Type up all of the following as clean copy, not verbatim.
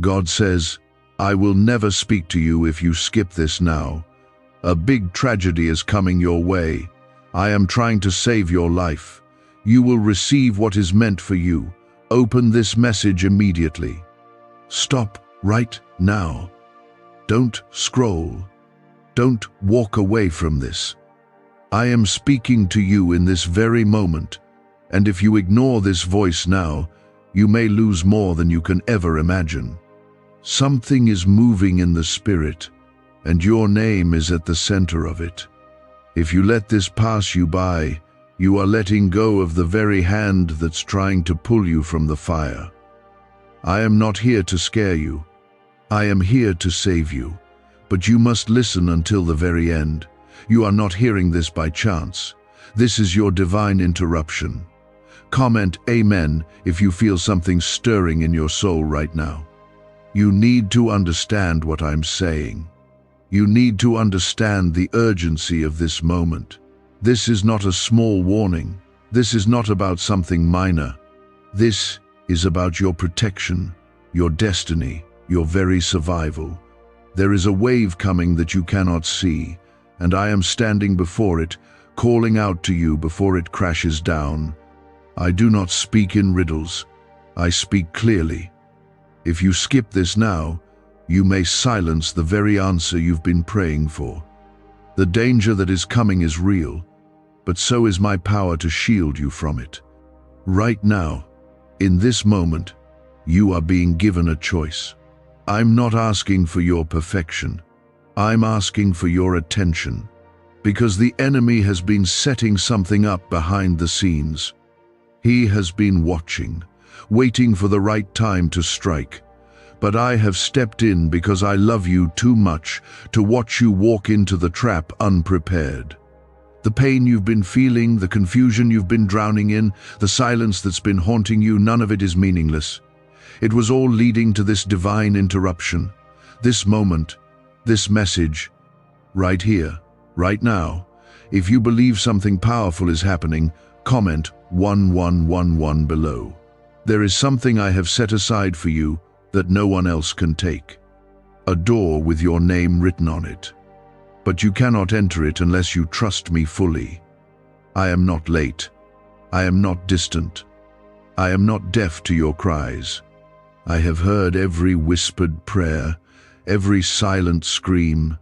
God says, I will never speak to you if you skip this now. A big tragedy is coming your way. I am trying to save your life. You will receive what is meant for you. Open this message immediately. Stop right now. Don't scroll. Don't walk away from this. I am speaking to you in this very moment, and if you ignore this voice now, you may lose more than you can ever imagine. Something is moving in the spirit, and your name is at the center of it. If you let this pass you by, you are letting go of the very hand that's trying to pull you from the fire. I am not here to scare you. I am here to save you. But you must listen until the very end. You are not hearing this by chance. This is your divine interruption. Comment Amen if you feel something stirring in your soul right now. You need to understand what I'm saying. You need to understand the urgency of this moment. This is not a small warning. This is not about something minor. This is about your protection, your destiny, your very survival. There is a wave coming that you cannot see, and I am standing before it, calling out to you before it crashes down. I do not speak in riddles. I speak clearly. If you skip this now, you may silence the very answer you've been praying for. The danger that is coming is real, but so is my power to shield you from it. Right now, in this moment, you are being given a choice. I'm not asking for your perfection. I'm asking for your attention, because the enemy has been setting something up behind the scenes. He has been watching, waiting for the right time to strike. But I have stepped in because I love you too much to watch you walk into the trap unprepared. The pain you've been feeling, the confusion you've been drowning in, the silence that's been haunting you, none of it is meaningless. It was all leading to this divine interruption, this moment, this message, right here, right now. If you believe something powerful is happening, comment 1111 below. There is something I have set aside for you that no one else can take. A door with your name written on it. But you cannot enter it unless you trust me fully. I am not late. I am not distant. I am not deaf to your cries. I have heard every whispered prayer, every silent scream.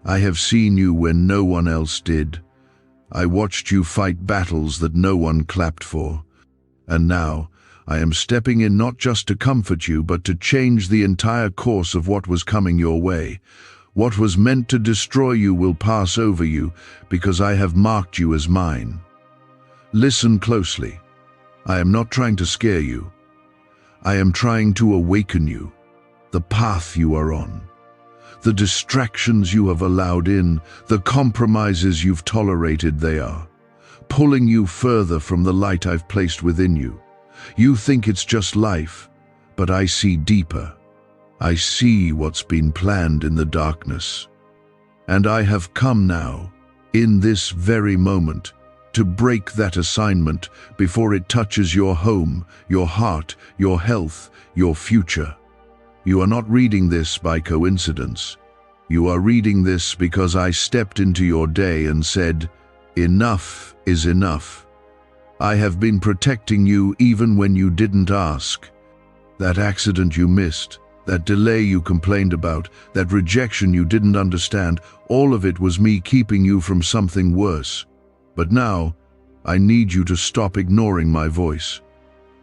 I have seen you when no one else did. I watched you fight battles that no one clapped for. And now, I am stepping in not just to comfort you, but to change the entire course of what was coming your way. What was meant to destroy you will pass over you, because I have marked you as mine. Listen closely. I am not trying to scare you. I am trying to awaken you. The path you are on, the distractions you have allowed in, the compromises you've tolerated, they are pulling you further from the light I've placed within you. You think it's just life, but I see deeper. I see what's been planned in the darkness. And I have come now, in this very moment, to break that assignment before it touches your home, your heart, your health, your future. You are not reading this by coincidence. You are reading this because I stepped into your day and said, enough is enough. I have been protecting you even when you didn't ask. That accident you missed, that delay you complained about, that rejection you didn't understand, all of it was me keeping you from something worse. But now, I need you to stop ignoring my voice.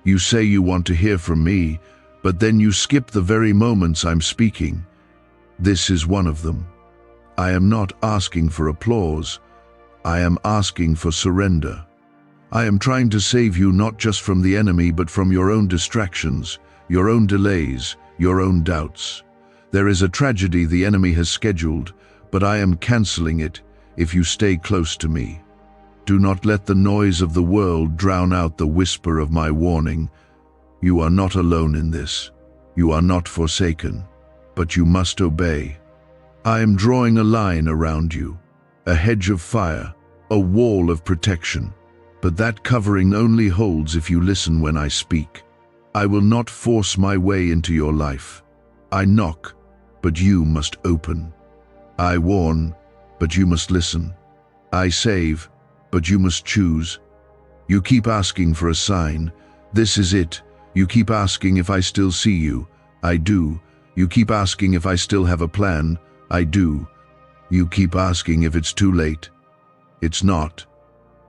You say you want to hear from me, but then you skip the very moments I'm speaking. This is one of them. I am not asking for applause. I am asking for surrender. I am trying to save you not just from the enemy, but from your own distractions, your own delays, your own doubts. There is a tragedy the enemy has scheduled, but I am canceling it if you stay close to me. Do not let the noise of the world drown out the whisper of my warning. You are not alone in this. You are not forsaken, but you must obey. I am drawing a line around you, a hedge of fire, a wall of protection. But that covering only holds if you listen when I speak. I will not force my way into your life. I knock, but you must open. I warn, but you must listen. I save, but you must choose. You keep asking for a sign. This is it. You keep asking if I still see you. I do. You keep asking if I still have a plan. I do. You keep asking if it's too late. It's not.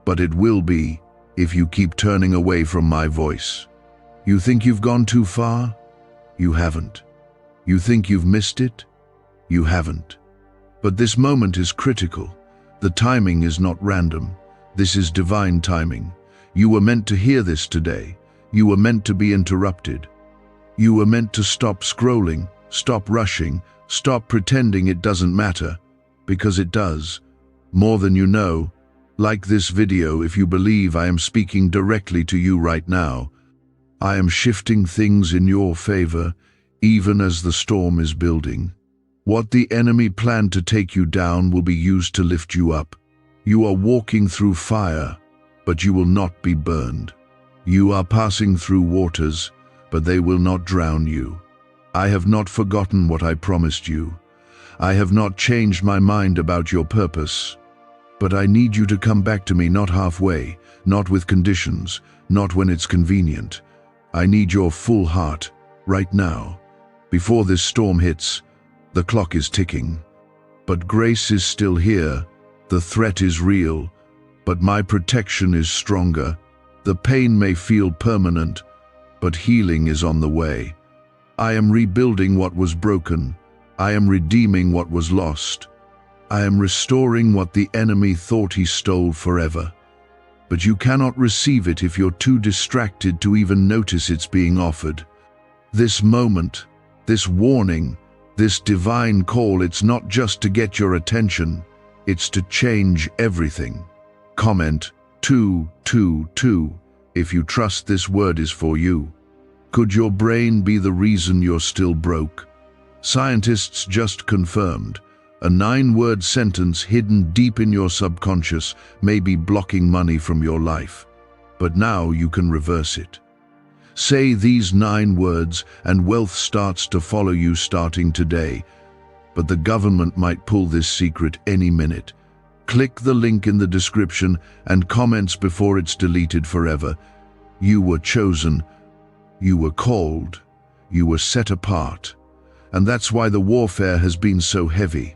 But it will be if you keep turning away from my voice. You think you've gone too far? You haven't. You think you've missed it? You haven't. But this moment is critical. The timing is not random. This is divine timing. You were meant to hear this today. You were meant to be interrupted. You were meant to stop scrolling, stop rushing, stop pretending it doesn't matter. Because it does. More than you know. Like this video if you believe I am speaking directly to you right now. I am shifting things in your favor, even as the storm is building. What the enemy planned to take you down will be used to lift you up. You are walking through fire, but you will not be burned. You are passing through waters, but they will not drown you. I have not forgotten what I promised you. I have not changed my mind about your purpose. But I need you to come back to me, not halfway, not with conditions, not when it's convenient. I need your full heart, right now. Before this storm hits, the clock is ticking. But grace is still here. The threat is real, but my protection is stronger. The pain may feel permanent, but healing is on the way. I am rebuilding what was broken. I am redeeming what was lost. I am restoring what the enemy thought he stole forever. But you cannot receive it if you're too distracted to even notice it's being offered. This moment, this warning, this divine call, it's not just to get your attention, it's to change everything. Comment 222 if you trust this word is for you. Could your brain be the reason you're still broke? Scientists just confirmed a 9-word sentence hidden deep in your subconscious may be blocking money from your life. But now you can reverse it. Say these 9 words and wealth starts to follow you starting today. But the government might pull this secret any minute. Click the link in the description and comments before it's deleted forever. You were chosen. You were called. You were set apart. And that's why the warfare has been so heavy.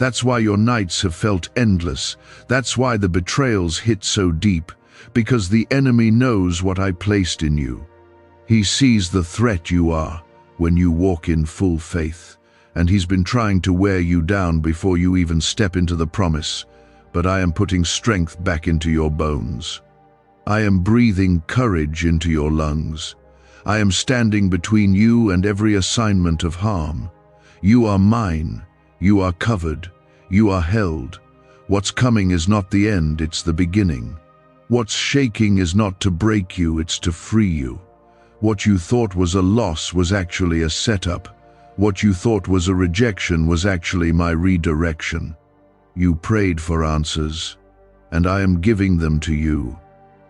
That's why your nights have felt endless. That's why the betrayals hit so deep. Because the enemy knows what I placed in you. He sees the threat you are when you walk in full faith. And he's been trying to wear you down before you even step into the promise. But I am putting strength back into your bones. I am breathing courage into your lungs. I am standing between you and every assignment of harm. You are mine. You are covered. You are held. What's coming is not the end, it's the beginning. What's shaking is not to break you, it's to free you. What you thought was a loss was actually a setup. What you thought was a rejection was actually my redirection. You prayed for answers, and I am giving them to you.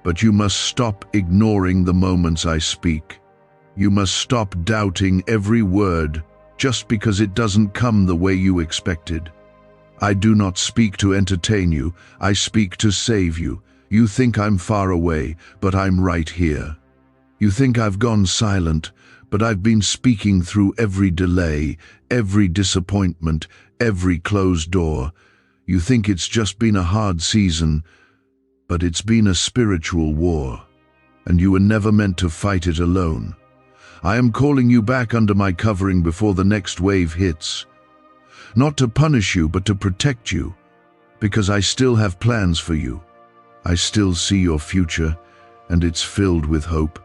But you must stop ignoring the moments I speak. You must stop doubting every word just because it doesn't come the way you expected. I do not speak to entertain you, I speak to save you. You think I'm far away, but I'm right here. You think I've gone silent, but I've been speaking through every delay, every disappointment, every closed door. You think it's just been a hard season, but it's been a spiritual war, and you were never meant to fight it alone. I am calling you back under my covering before the next wave hits. Not to punish you, but to protect you, because I still have plans for you. I still see your future, and it's filled with hope.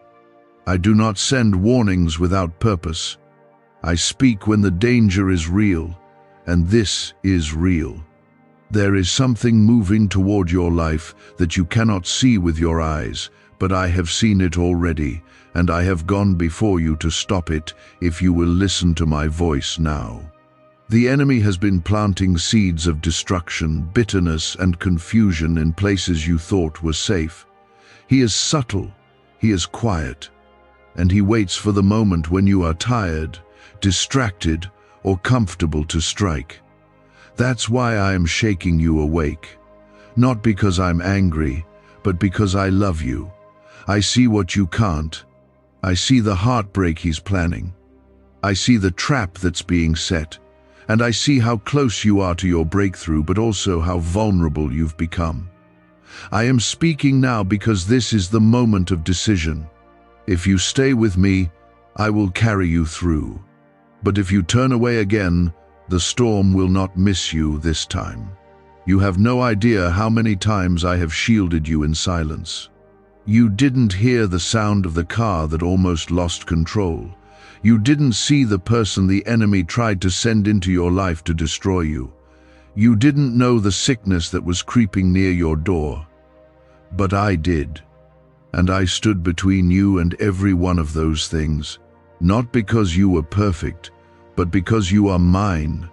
I do not send warnings without purpose. I speak when the danger is real, and this is real. There is something moving toward your life that you cannot see with your eyes, but I have seen it already, and I have gone before you to stop it if you will listen to my voice now. The enemy has been planting seeds of destruction, bitterness, and confusion in places you thought were safe. He is subtle, he is quiet, and he waits for the moment when you are tired, distracted, or comfortable to strike. That's why I am shaking you awake. Not because I'm angry, but because I love you. I see what you can't. I see the heartbreak he's planning. I see the trap that's being set. And I see how close you are to your breakthrough, but also how vulnerable you've become. I am speaking now because this is the moment of decision. If you stay with me, I will carry you through. But if you turn away again, the storm will not miss you this time. You have no idea how many times I have shielded you in silence. You didn't hear the sound of the car that almost lost control. You didn't see the person the enemy tried to send into your life to destroy you. You didn't know the sickness that was creeping near your door. But I did. And I stood between you and every one of those things, not because you were perfect, but because you are mine.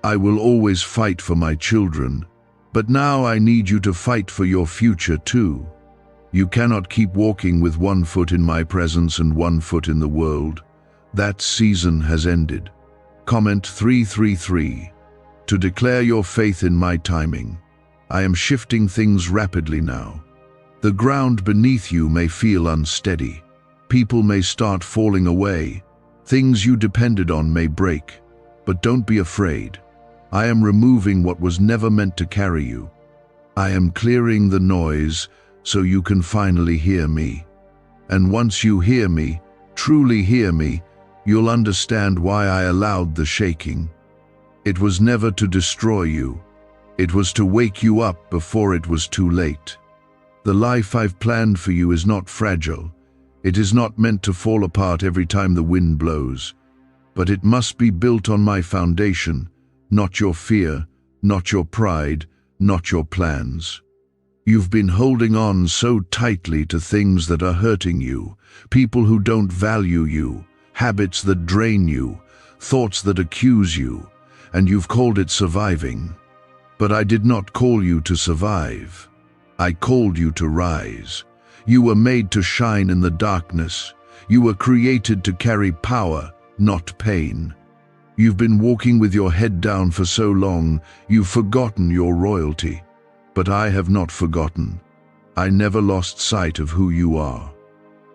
I will always fight for my children, but now I need you to fight for your future too. You cannot keep walking with one foot in my presence and one foot in the world. That season has ended. Comment 333. To declare your faith in my timing. I am shifting things rapidly now. The ground beneath you may feel unsteady. People may start falling away. Things you depended on may break. But don't be afraid. I am removing what was never meant to carry you. I am clearing the noise so you can finally hear me. And once you hear me, truly hear me, you'll understand why I allowed the shaking. It was never to destroy you. It was to wake you up before it was too late. The life I've planned for you is not fragile. It is not meant to fall apart every time the wind blows. But it must be built on my foundation, not your fear, not your pride, not your plans. You've been holding on so tightly to things that are hurting you, people who don't value you, habits that drain you, thoughts that accuse you, and you've called it surviving. But I did not call you to survive. I called you to rise. You were made to shine in the darkness. You were created to carry power, not pain. You've been walking with your head down for so long, you've forgotten your royalty. But I have not forgotten. I never lost sight of who you are.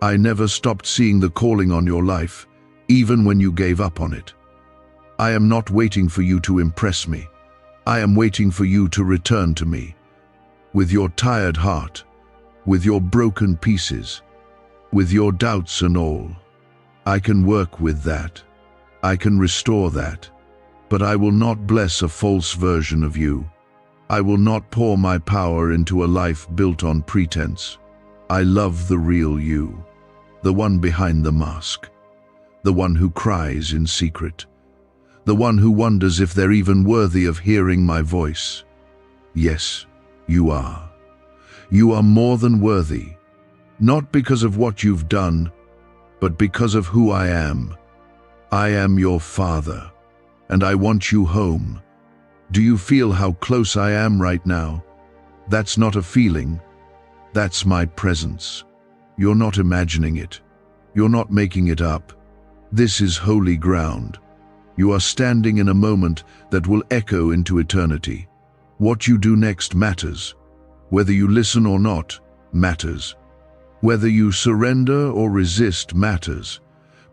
I never stopped seeing the calling on your life, even when you gave up on it. I am not waiting for you to impress me. I am waiting for you to return to me. With your tired heart, with your broken pieces, with your doubts and all. I can work with that. I can restore that. But I will not bless a false version of you. I will not pour my power into a life built on pretense. I love the real you, the one behind the mask, the one who cries in secret, the one who wonders if they're even worthy of hearing my voice. Yes, you are. You are more than worthy, not because of what you've done, but because of who I am. I am your father, and I want you home. Do you feel how close I am right now? That's not a feeling. That's my presence. You're not imagining it. You're not making it up. This is holy ground. You are standing in a moment that will echo into eternity. What you do next matters. Whether you listen or not, matters. Whether you surrender or resist matters.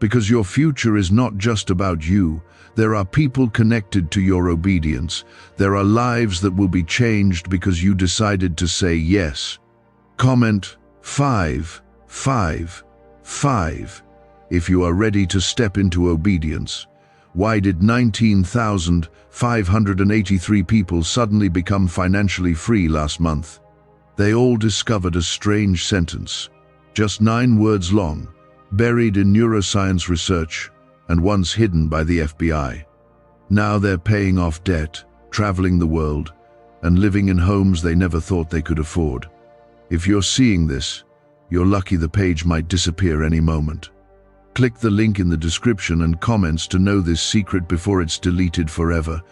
Because your future is not just about you. There are people connected to your obedience. There are lives that will be changed because you decided to say yes. Comment 555 if you are ready to step into obedience. Why did 19,583 people suddenly become financially free last month? They all discovered a strange sentence, just 9 words long, buried in neuroscience research and once hidden by the FBI. Now they're paying off debt, traveling the world, and living in homes they never thought they could afford. If you're seeing this, you're lucky the page might disappear any moment. Click the link in the description and comments to know this secret before it's deleted forever.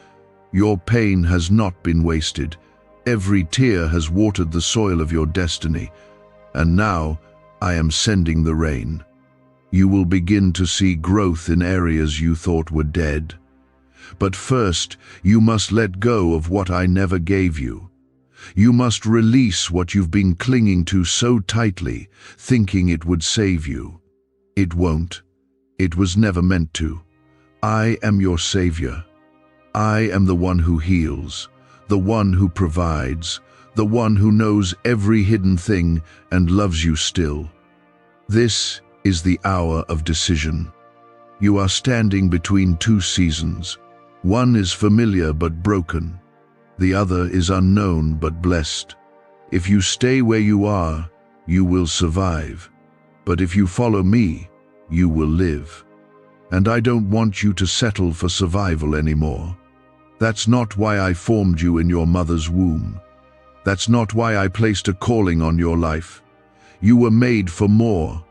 Your pain has not been wasted. Every tear has watered the soil of your destiny. And now, I am sending the rain. You will begin to see growth in areas you thought were dead. But first, you must let go of what I never gave you. You must release what you've been clinging to so tightly, thinking it would save you. It won't. It was never meant to. I am your Savior. I am the one who heals, the one who provides, the one who knows every hidden thing and loves you still. This is the hour of decision. You are standing between two seasons. One is familiar but broken. The other is unknown but blessed. If you stay where you are, you will survive. But if you follow me, you will live. And I don't want you to settle for survival anymore. That's not why I formed you in your mother's womb. That's not why I placed a calling on your life. You were made for more.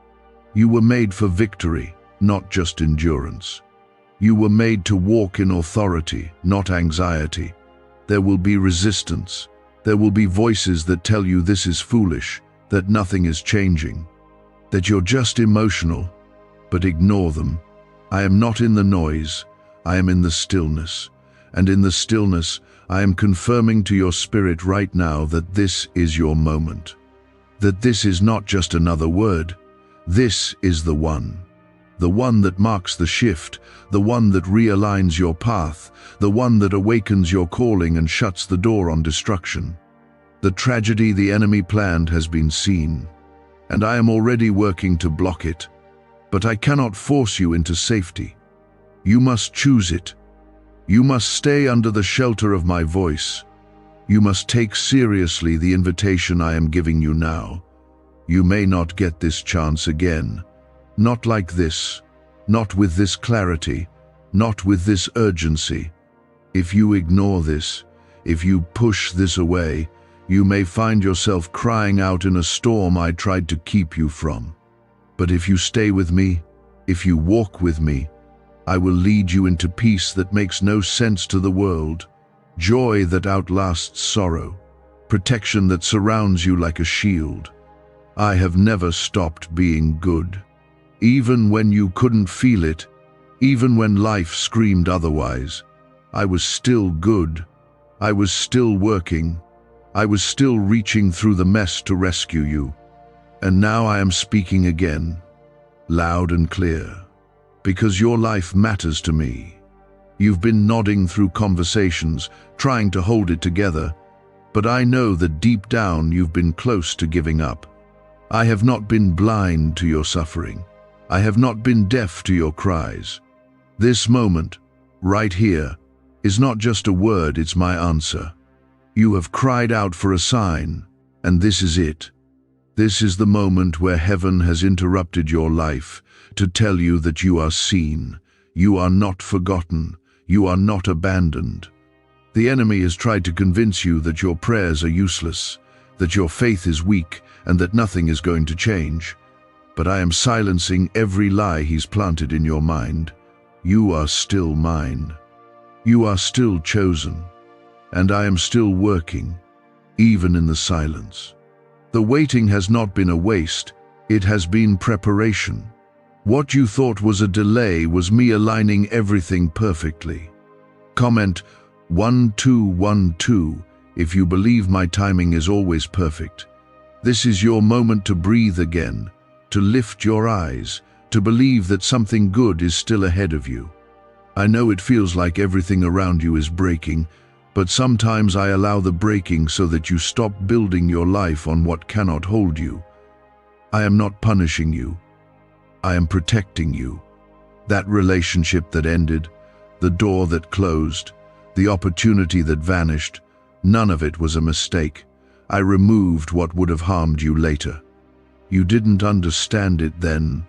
You were made for victory, not just endurance. You were made to walk in authority, not anxiety. There will be resistance. There will be voices that tell you this is foolish, that nothing is changing, that you're just emotional, but ignore them. I am not in the noise, I am in the stillness. And in the stillness, I am confirming to your spirit right now that this is your moment. That this is not just another word. This is the one that marks the shift, the one that realigns your path, the one that awakens your calling and shuts the door on destruction. The tragedy the enemy planned has been seen, and I am already working to block it. But I cannot force you into safety. You must choose it. You must stay under the shelter of my voice. You must take seriously the invitation I am giving you now. You may not get this chance again. Not like this. Not with this clarity. Not with this urgency. If you ignore this, if you push this away, you may find yourself crying out in a storm I tried to keep you from. But if you stay with me, if you walk with me, I will lead you into peace that makes no sense to the world, joy that outlasts sorrow, protection that surrounds you like a shield. I have never stopped being good. Even when you couldn't feel it, even when life screamed otherwise, I was still good. I was still working. I was still reaching through the mess to rescue you. And now I am speaking again, loud and clear, because your life matters to me. You've been nodding through conversations, trying to hold it together, but I know that deep down you've been close to giving up. I have not been blind to your suffering. I have not been deaf to your cries. This moment, right here, is not just a word, it's my answer. You have cried out for a sign, and this is it. This is the moment where heaven has interrupted your life to tell you that you are seen, you are not forgotten, you are not abandoned. The enemy has tried to convince you that your prayers are useless, that your faith is weak, and that nothing is going to change. But I am silencing every lie he's planted in your mind. You are still mine. You are still chosen. And I am still working, even in the silence. The waiting has not been a waste, it has been preparation. What you thought was a delay was me aligning everything perfectly. Comment 1212 if you believe my timing is always perfect. This is your moment to breathe again, to lift your eyes, to believe that something good is still ahead of you. I know it feels like everything around you is breaking, but sometimes I allow the breaking so that you stop building your life on what cannot hold you. I am not punishing you. I am protecting you. That relationship that ended, the door that closed, the opportunity that vanished, none of it was a mistake. I removed what would have harmed you later. You didn't understand it then,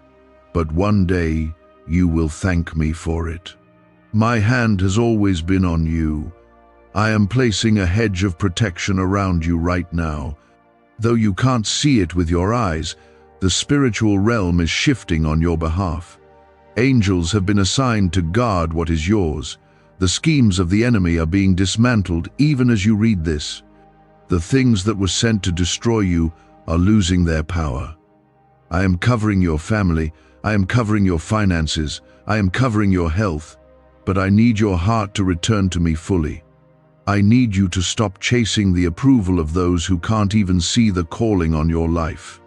but one day you will thank me for it. My hand has always been on you. I am placing a hedge of protection around you right now. Though you can't see it with your eyes, the spiritual realm is shifting on your behalf. Angels have been assigned to guard what is yours. The schemes of the enemy are being dismantled even as you read this. The things that were sent to destroy you are losing their power. I am covering your family. I am covering your finances. I am covering your health. But I need your heart to return to me fully. I need you to stop chasing the approval of those who can't even see the calling on your life.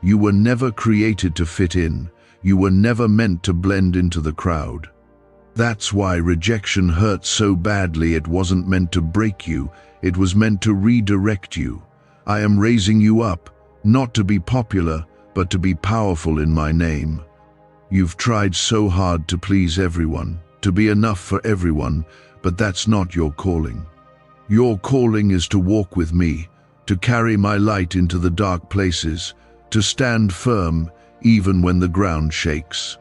You were never created to fit in. You were never meant to blend into the crowd. That's why rejection hurts so badly. It wasn't meant to break you. It was meant to redirect you. I am raising you up, not to be popular, but to be powerful in my name. You've tried so hard to please everyone, to be enough for everyone, but that's not your calling. Your calling is to walk with me, to carry my light into the dark places, to stand firm even when the ground shakes.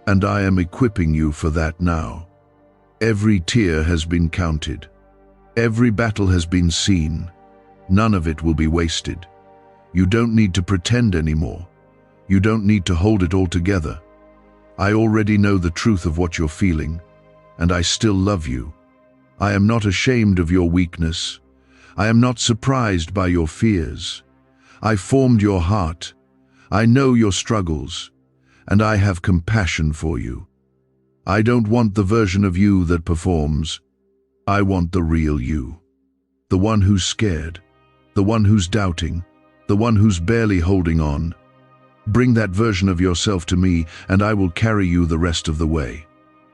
And I am equipping you for that now. Every tear has been counted. Every battle has been seen. None of it will be wasted. You don't need to pretend anymore. You don't need to hold it all together. I already know the truth of what you're feeling, and I still love you. I am not ashamed of your weakness. I am not surprised by your fears. I formed your heart. I know your struggles, and I have compassion for you. I don't want the version of you that performs. I want the real you. The one who's scared, the one who's doubting, the one who's barely holding on. Bring that version of yourself to me, and I will carry you the rest of the way.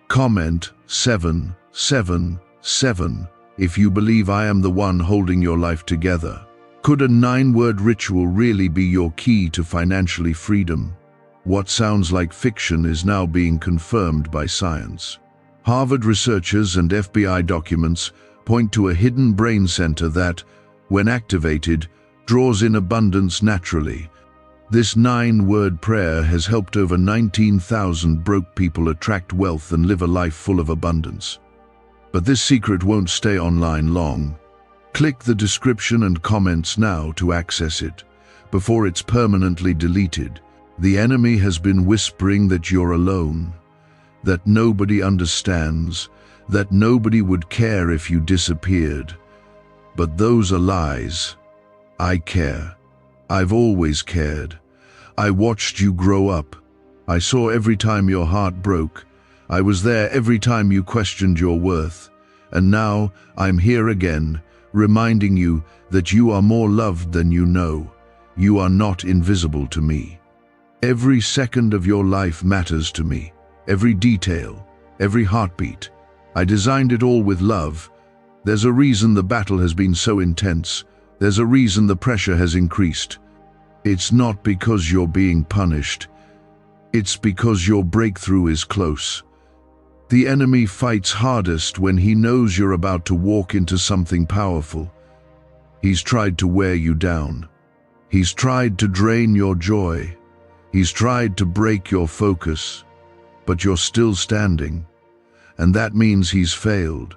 Comment 777 if you believe I am the one holding your life together. Could a 9-word ritual really be your key to financially freedom? What sounds like fiction is now being confirmed by science. Harvard researchers and FBI documents point to a hidden brain center that, when activated, draws in abundance naturally. This 9-word prayer has helped over 19,000 broke people attract wealth and live a life full of abundance. But this secret won't stay online long. Click the description and comments now to access it, before it's permanently deleted. The enemy has been whispering that you're alone, that nobody understands, that nobody would care if you disappeared. But those are lies. I care. I've always cared. I watched you grow up. I saw every time your heart broke. I was there every time you questioned your worth. And now I'm here again, reminding you that you are more loved than you know. You are not invisible to me. Every second of your life matters to me. Every detail, every heartbeat. I designed it all with love. There's a reason the battle has been so intense. There's a reason the pressure has increased. It's not because you're being punished. It's because your breakthrough is close. The enemy fights hardest when he knows you're about to walk into something powerful. He's tried to wear you down. He's tried to drain your joy. He's tried to break your focus. But you're still standing. And that means he's failed.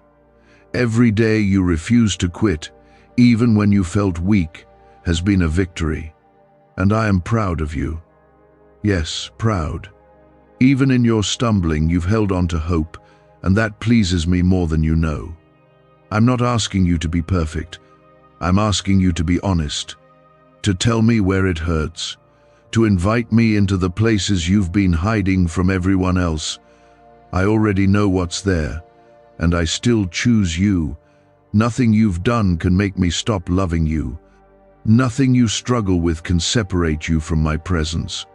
Every day you refuse to quit, even when you felt weak, has been a victory. And I am proud of you. Yes, proud. Even in your stumbling, you've held on to hope, and that pleases me more than you know. I'm not asking you to be perfect. I'm asking you to be honest, to tell me where it hurts, to invite me into the places you've been hiding from everyone else. I already know what's there, and I still choose you. Nothing you've done can make me stop loving you. Nothing you struggle with can separate you from my presence.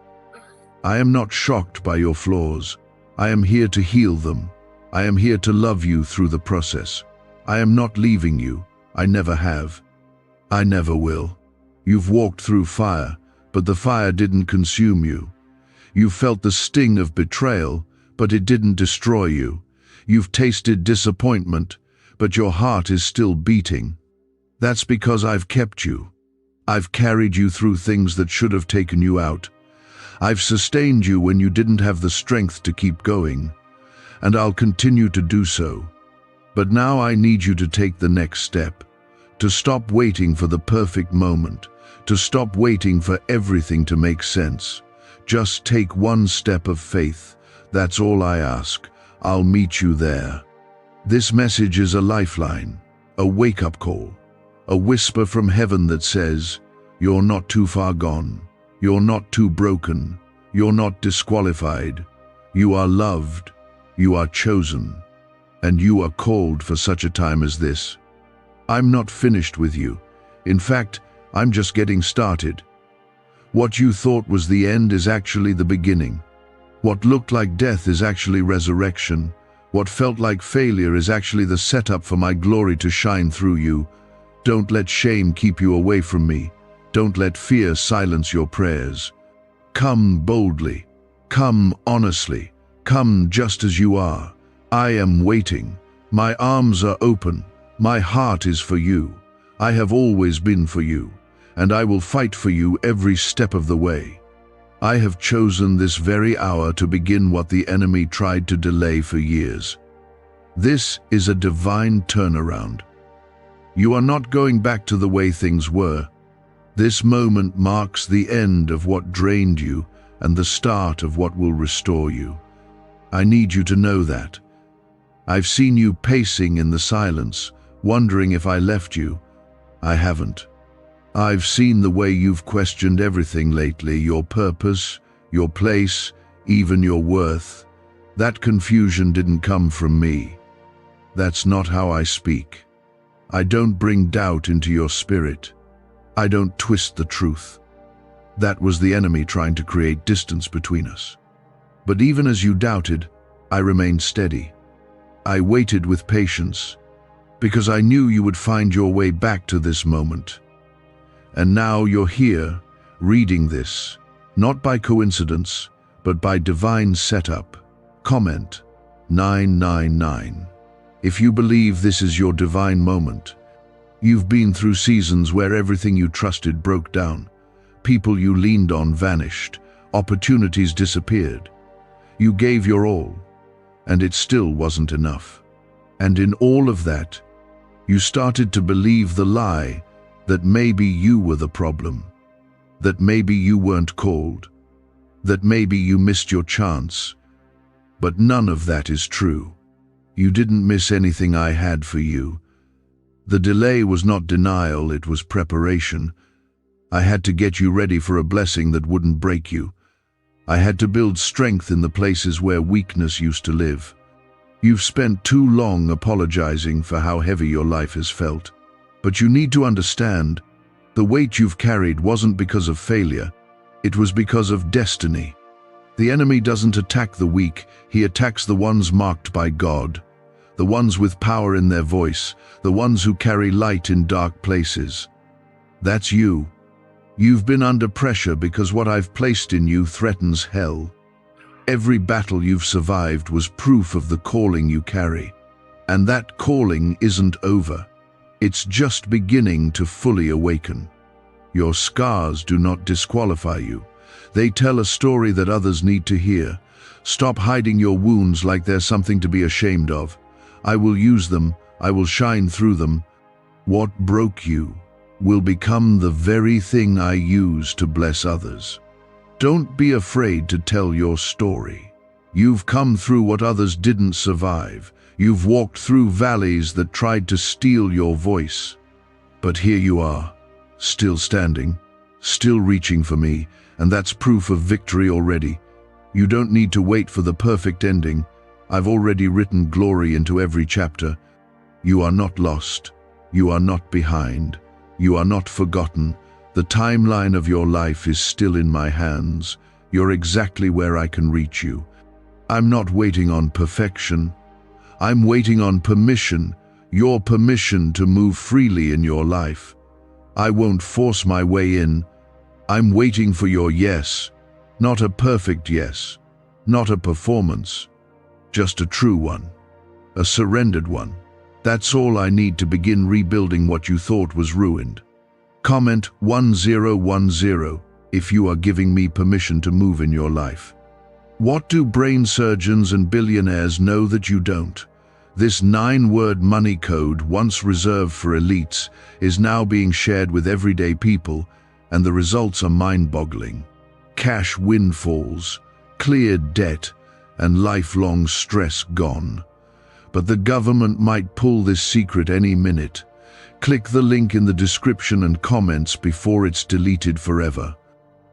I am not shocked by your flaws. I am here to heal them. I am here to love you through the process. I am not leaving you. I never have. I never will. You've walked through fire, but the fire didn't consume you. You felt the sting of betrayal, but it didn't destroy you. You've tasted disappointment, but your heart is still beating. That's because I've kept you. I've carried you through things that should have taken you out. I've sustained you when you didn't have the strength to keep going, and I'll continue to do so. But now I need you to take the next step, to stop waiting for the perfect moment, to stop waiting for everything to make sense. Just take one step of faith. That's all I ask. I'll meet you there. This message is a lifeline, a wake-up call, a whisper from heaven that says, you're not too far gone. You're not too broken. You're not disqualified. You are loved. You are chosen. And you are called for such a time as this. I'm not finished with you. In fact, I'm just getting started. What you thought was the end is actually the beginning. What looked like death is actually resurrection. What felt like failure is actually the setup for my glory to shine through you. Don't let shame keep you away from me. Don't let fear silence your prayers. Come boldly. Come honestly. Come just as you are. I am waiting. My arms are open. My heart is for you. I have always been for you, and I will fight for you every step of the way. I have chosen this very hour to begin what the enemy tried to delay for years. This is a divine turnaround. You are not going back to the way things were. This moment marks the end of what drained you and the start of what will restore you. I need you to know that. I've seen you pacing in the silence, wondering if I left you. I haven't. I've seen the way you've questioned everything lately, your purpose, your place, even your worth. That confusion didn't come from me. That's not how I speak. I don't bring doubt into your spirit. I don't twist the truth. That was the enemy trying to create distance between us. But even as you doubted, I remained steady. I waited with patience, because I knew you would find your way back to this moment. And now you're here, reading this, not by coincidence, but by divine setup. Comment 999. If you believe this is your divine moment. You've been through seasons where everything you trusted broke down. People you leaned on vanished. Opportunities disappeared. You gave your all, and it still wasn't enough. And in all of that, you started to believe the lie that maybe you were the problem, that maybe you weren't called, that maybe you missed your chance. But none of that is true. You didn't miss anything I had for you. The delay was not denial, it was preparation. I had to get you ready for a blessing that wouldn't break you. I had to build strength in the places where weakness used to live. You've spent too long apologizing for how heavy your life has felt. But you need to understand, the weight you've carried wasn't because of failure, it was because of destiny. The enemy doesn't attack the weak, he attacks the ones marked by God, the ones with power in their voice, the ones who carry light in dark places. That's you. You've been under pressure because what I've placed in you threatens hell. Every battle you've survived was proof of the calling you carry. And that calling isn't over. It's just beginning to fully awaken. Your scars do not disqualify you. They tell a story that others need to hear. Stop hiding your wounds like they're something to be ashamed of. I will use them. I will shine through them. What broke you will become the very thing I use to bless others. Don't be afraid to tell your story. You've come through what others didn't survive. You've walked through valleys that tried to steal your voice. But here you are, still standing, still reaching for me, and that's proof of victory already. You don't need to wait for the perfect ending. I've already written glory into every chapter. You are not lost. You are not behind. You are not forgotten. The timeline of your life is still in my hands. You're exactly where I can reach you. I'm not waiting on perfection. I'm waiting on permission, your permission to move freely in your life. I won't force my way in. I'm waiting for your yes, not a perfect yes, not a performance, just a true one, a surrendered one. That's all I need to begin rebuilding what you thought was ruined. Comment 1010 if you are giving me permission to move in your life. What do brain surgeons and billionaires know that you don't? This 9-word money code, once reserved for elites, is now being shared with everyday people, and the results are mind-boggling. Cash windfalls, cleared debt, and lifelong stress gone. But the government might pull this secret any minute. Click the link in the description and comments before it's deleted forever.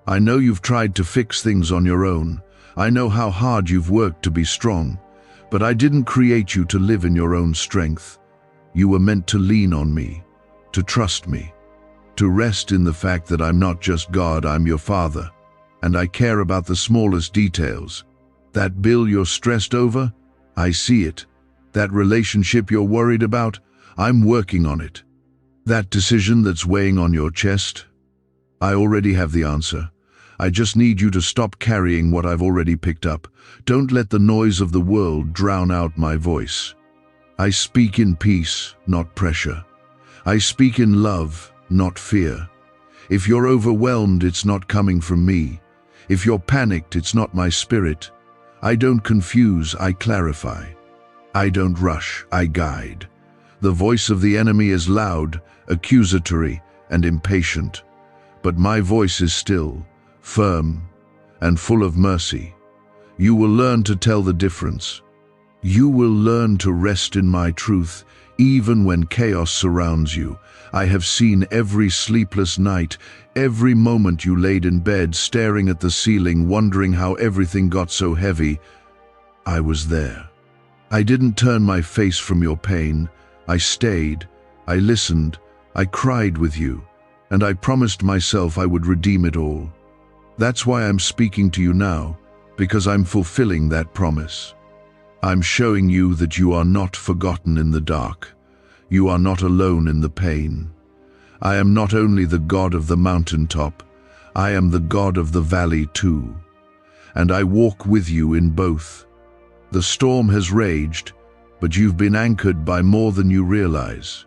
I know you've tried to fix things on your own. I know how hard you've worked to be strong. But I didn't create you to live in your own strength. You were meant to lean on me, to trust me, to rest in the fact that I'm not just God, I'm your Father. And I care about the smallest details. That bill you're stressed over, I see it. That relationship you're worried about, I'm working on it. That decision that's weighing on your chest, I already have the answer. I just need you to stop carrying what I've already picked up. Don't let the noise of the world drown out my voice. I speak in peace, not pressure. I speak in love, not fear. If you're overwhelmed, it's not coming from me. If you're panicked, it's not my spirit. I don't confuse, I clarify. I don't rush, I guide. The voice of the enemy is loud, accusatory, and impatient. But my voice is still, firm, and full of mercy. You will learn to tell the difference. You will learn to rest in my truth, even when chaos surrounds you. I have seen every sleepless night, every moment you laid in bed, staring at the ceiling, wondering how everything got so heavy. I was there. I didn't turn my face from your pain. I stayed, I listened, I cried with you, and I promised myself I would redeem it all. That's why I'm speaking to you now, because I'm fulfilling that promise. I'm showing you that you are not forgotten in the dark. You are not alone in the pain. I am not only the God of the mountaintop, I am the God of the valley too. And I walk with you in both. The storm has raged, but you've been anchored by more than you realize.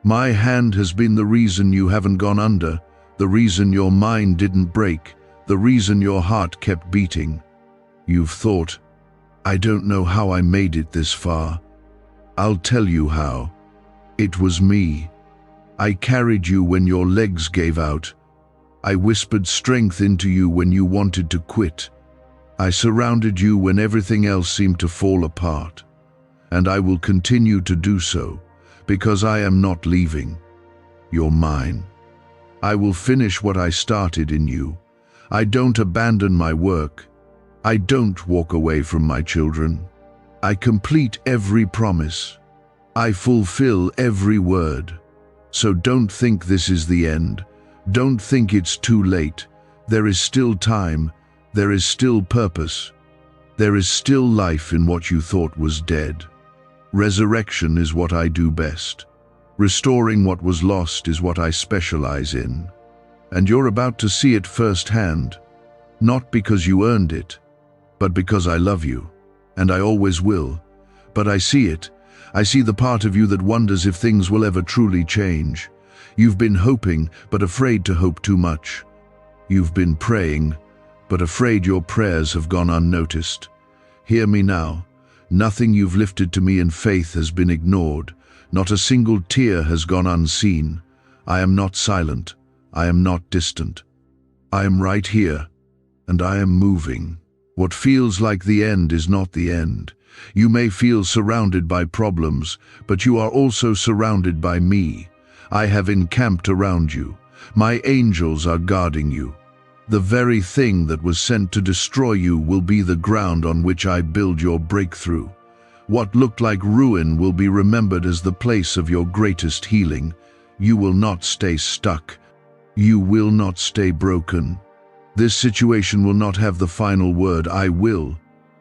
My hand has been the reason you haven't gone under, the reason your mind didn't break, the reason your heart kept beating. You've thought, I don't know how I made it this far. I'll tell you how. It was me. I carried you when your legs gave out. I whispered strength into you when you wanted to quit. I surrounded you when everything else seemed to fall apart. And I will continue to do so, because I am not leaving. You're mine. I will finish what I started in you. I don't abandon my work. I don't walk away from my children. I complete every promise. I fulfill every word. So don't think this is the end. Don't think it's too late. There is still time. There is still purpose. There is still life in what you thought was dead. Resurrection is what I do best. Restoring what was lost is what I specialize in. And you're about to see it firsthand, not because you earned it, but because I love you, and I always will. But I see it. I see the part of you that wonders if things will ever truly change. You've been hoping, but afraid to hope too much. You've been praying, but afraid your prayers have gone unnoticed. Hear me now. Nothing you've lifted to me in faith has been ignored. Not a single tear has gone unseen. I am not silent. I am not distant. I am right here, and I am moving. What feels like the end is not the end. You may feel surrounded by problems, but you are also surrounded by me. I have encamped around you. My angels are guarding you. The very thing that was sent to destroy you will be the ground on which I build your breakthrough. What looked like ruin will be remembered as the place of your greatest healing. You will not stay stuck. You will not stay broken. This situation will not have the final word. I will,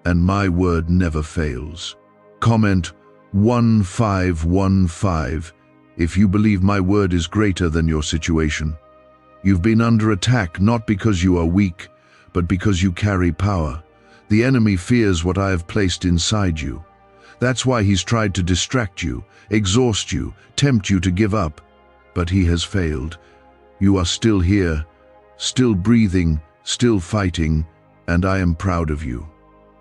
and my word never fails. Comment 1515 if you believe my word is greater than your situation. You've been under attack not because you are weak, but because you carry power. The enemy fears what I have placed inside you. That's why he's tried to distract you, exhaust you, tempt you to give up. But he has failed. You are still here, still breathing, still fighting, and I am proud of you.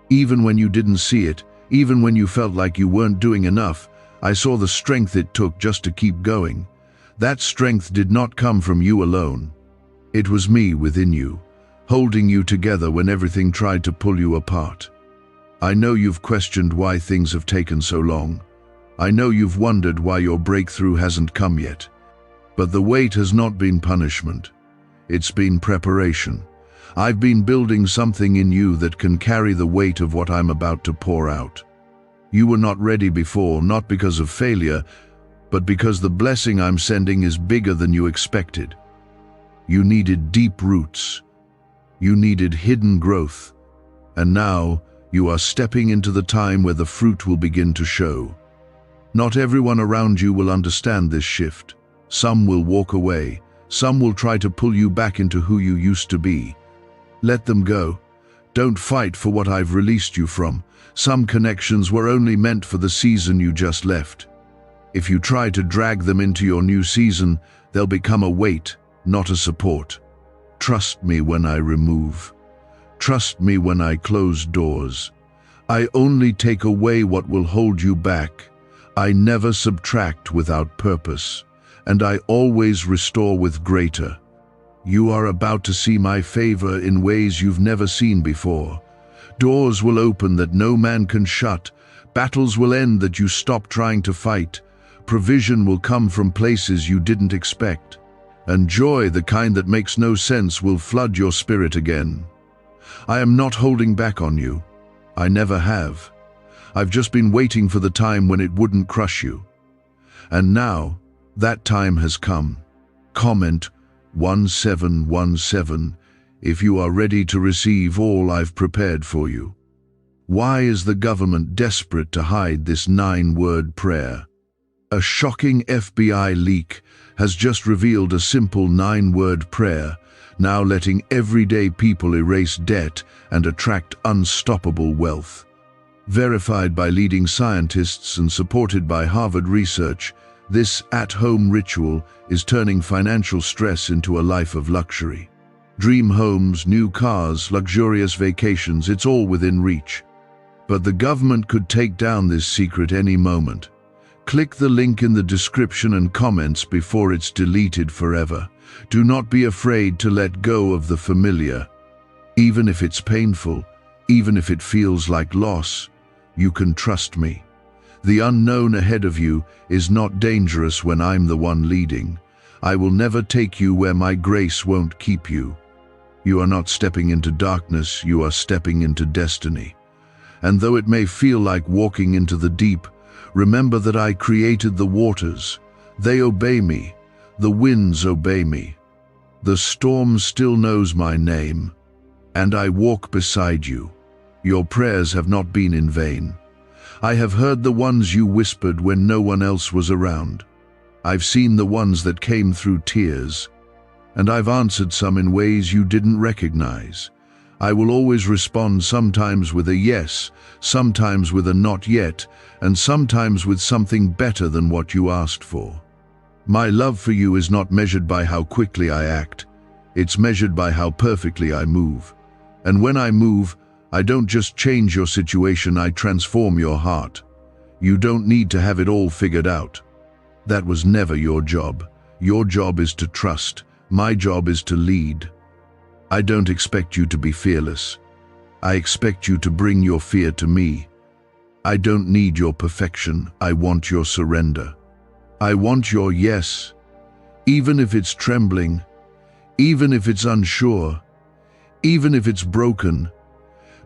Even when you didn't see it, even when you felt like you weren't doing enough, I saw the strength it took just to keep going. That strength did not come from you alone. It was me within you, holding you together when everything tried to pull you apart. I know you've questioned why things have taken so long. I know you've wondered why your breakthrough hasn't come yet. But the wait has not been punishment. It's been preparation. I've been building something in you that can carry the weight of what I'm about to pour out. You were not ready before, not because of failure, but because the blessing I'm sending is bigger than you expected. You needed deep roots. You needed hidden growth. And now you are stepping into the time where the fruit will begin to show. Not everyone around you will understand this shift. Some will walk away. Some will try to pull you back into who you used to be. Let them go. Don't fight for what I've released you from. Some connections were only meant for the season you just left. If you try to drag them into your new season, they'll become a weight, not a support. Trust me when I remove. Trust me when I close doors. I only take away what will hold you back. I never subtract without purpose, and I always restore with greater. You are about to see my favor in ways you've never seen before. Doors will open that no man can shut. Battles will end that you stop trying to fight. Provision will come from places you didn't expect. And joy, the kind that makes no sense, will flood your spirit again. I am not holding back on you. I never have. I've just been waiting for the time when it wouldn't crush you. And now, that time has come. Comment 1717 if you are ready to receive all I've prepared for you. Why is the government desperate to hide this 9-word prayer? A shocking FBI leak has just revealed a simple 9-word prayer, now letting everyday people erase debt and attract unstoppable wealth. Verified by leading scientists and supported by Harvard research, this at-home ritual is turning financial stress into a life of luxury. Dream homes, new cars, luxurious vacations, it's all within reach. But the government could take down this secret any moment. Click the link in the description and comments before it's deleted forever. Do not be afraid to let go of the familiar. Even if it's painful, even if it feels like loss, you can trust me. The unknown ahead of you is not dangerous when I'm the one leading. I will never take you where my grace won't keep you. You are not stepping into darkness, you are stepping into destiny. And though it may feel like walking into the deep, remember that I created the waters. They obey me. The winds obey me. The storm still knows my name. And I walk beside you. Your prayers have not been in vain. I have heard the ones you whispered when no one else was around. I've seen the ones that came through tears. And I've answered some in ways you didn't recognize. I will always respond, sometimes with a yes, sometimes with a not yet, and sometimes with something better than what you asked for. My love for you is not measured by how quickly I act. It's measured by how perfectly I move. And when I move, I don't just change your situation, I transform your heart. You don't need to have it all figured out. That was never your job. Your job is to trust. My job is to lead. I don't expect you to be fearless. I expect you to bring your fear to me. I don't need your perfection. I want your surrender. I want your yes, even if it's trembling, even if it's unsure, even if it's broken,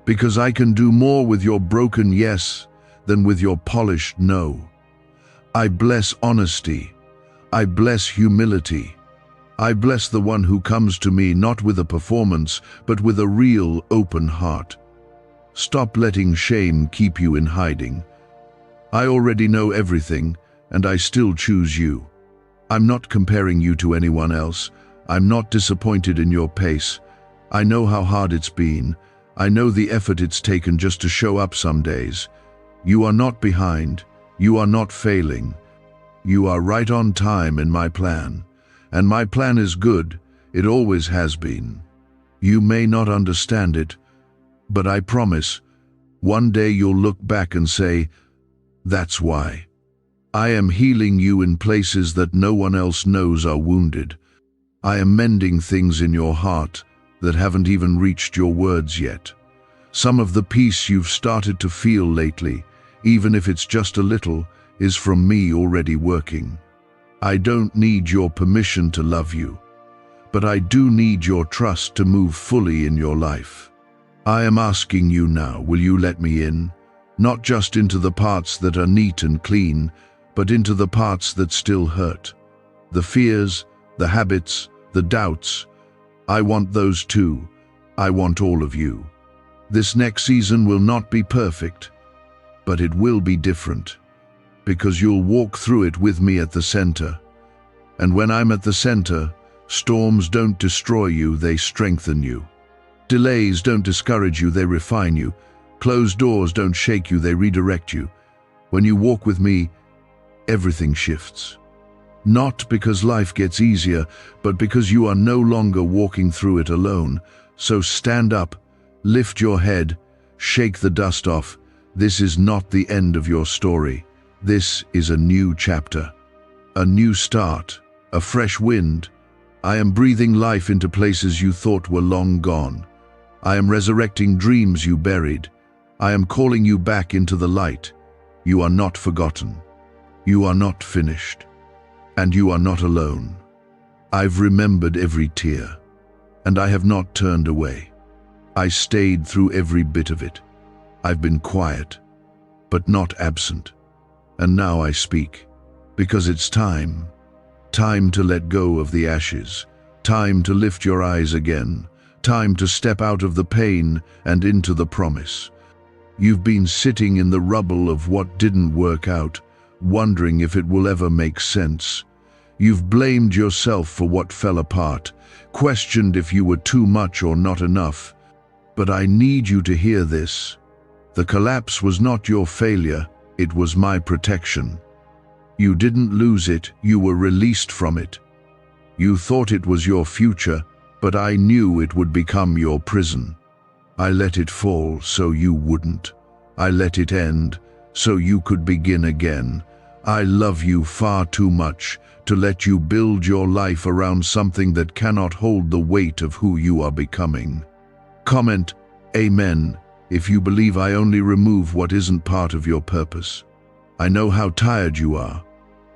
because I can do more with your broken yes than with your polished no. I bless honesty. I bless humility. I bless the one who comes to me not with a performance, but with a real open heart. Stop letting shame keep you in hiding. I already know everything, and I still choose you. I'm not comparing you to anyone else. I'm not disappointed in your pace. I know how hard it's been. I know the effort it's taken just to show up some days. You are not behind. You are not failing. You are right on time in my plan. And my plan is good. It always has been. You may not understand it, but I promise, one day you'll look back and say, that's why. I am healing you in places that no one else knows are wounded. I am mending things in your heart that haven't even reached your words yet. Some of the peace you've started to feel lately, even if it's just a little, is from me already working. I don't need your permission to love you, but I do need your trust to move fully in your life. I am asking you now, will you let me in? Not just into the parts that are neat and clean, but into the parts that still hurt. The fears, the habits, the doubts. I want those too. I want all of you. This next season will not be perfect, but it will be different, because you'll walk through it with me at the center. And when I'm at the center, storms don't destroy you, they strengthen you. Delays don't discourage you, they refine you. Closed doors don't shake you, they redirect you. When you walk with me, everything shifts. Not because life gets easier, but because you are no longer walking through it alone. So stand up, lift your head, shake the dust off. This is not the end of your story. This is a new chapter, a new start, a fresh wind. I am breathing life into places you thought were long gone. I am resurrecting dreams you buried. I am calling you back into the light. You are not forgotten. You are not finished. And you are not alone. I've remembered every tear, and I have not turned away. I stayed through every bit of it. I've been quiet, but not absent. And now I speak, because it's time. Time to let go of the ashes. Time to lift your eyes again. Time to step out of the pain and into the promise. You've been sitting in the rubble of what didn't work out, wondering if it will ever make sense. You've blamed yourself for what fell apart, questioned if you were too much or not enough. But I need you to hear this. The collapse was not your failure, it was my protection. You didn't lose it, you were released from it. You thought it was your future, but I knew it would become your prison. I let it fall so you wouldn't. I let it end so you could begin again. I love you far too much to let you build your life around something that cannot hold the weight of who you are becoming. Comment, Amen, if you believe I only remove what isn't part of your purpose. I know how tired you are,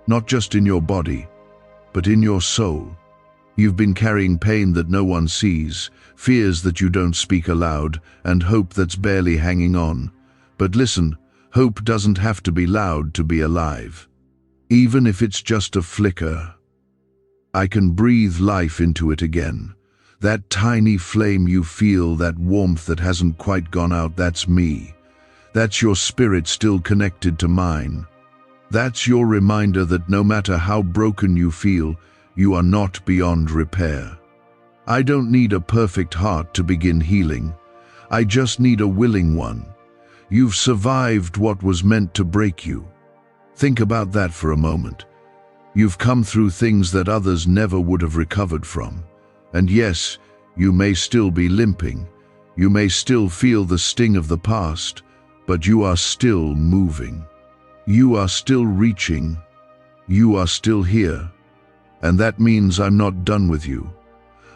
not just in your body, but in your soul. You've been carrying pain that no one sees, fears that you don't speak aloud, and hope that's barely hanging on. But listen, hope doesn't have to be loud to be alive. Even if it's just a flicker, I can breathe life into it again. That tiny flame you feel, that warmth that hasn't quite gone out, that's me. That's your spirit still connected to mine. That's your reminder that no matter how broken you feel, you are not beyond repair. I don't need a perfect heart to begin healing. I just need a willing one. You've survived what was meant to break you. Think about that for a moment. You've come through things that others never would have recovered from. And yes, you may still be limping. You may still feel the sting of the past, but you are still moving. You are still reaching. You are still here. And that means I'm not done with you.